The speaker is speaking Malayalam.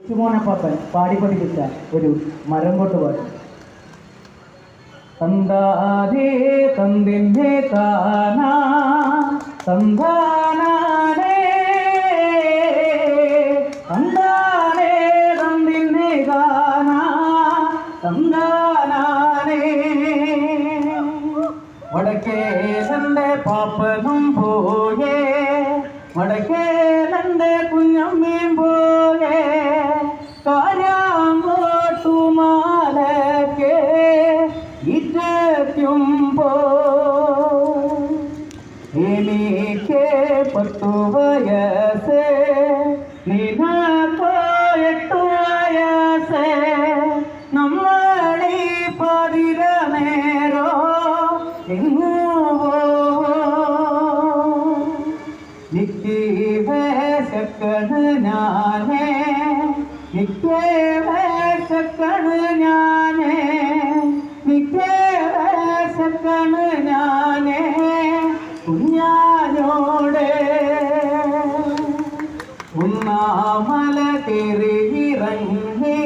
ചുമോനപ്പാപ്പൻ പാടി പഠിപ്പിച്ച ഒരു മരം കൊട്ട് പാട്ട്. തന്താനേ തന്തിന്നേ താനാ തന്താനേ തന്താനേ തന്തിന്നേ താനാ തന്താനേ. വടക്കേലന്റെ പാപ്പനും പോയേ വടക്കേലന്റെ കുഞ്ഞമ്മയും പോയേ കാരാങ്ങോട്ടുമാലക്കെ ഇറ്റയ്ക്കുമ്പോ എനിക്ക് 10 വയസ്സ് നിനക്ക് 8 വയസ്സ് നമ്മളീ പതിര നേരോ എങ്ങോ നിക്ക് വേശക്കണ് ഞാനേ നിക്ക് വേശക്കണ് ഞാനേ നിക്ക് വേശക്കണ് ഞാനേ കുഞ്ഞാനോട് ഉണ്ണാമല കയറി ഇറങ്ങി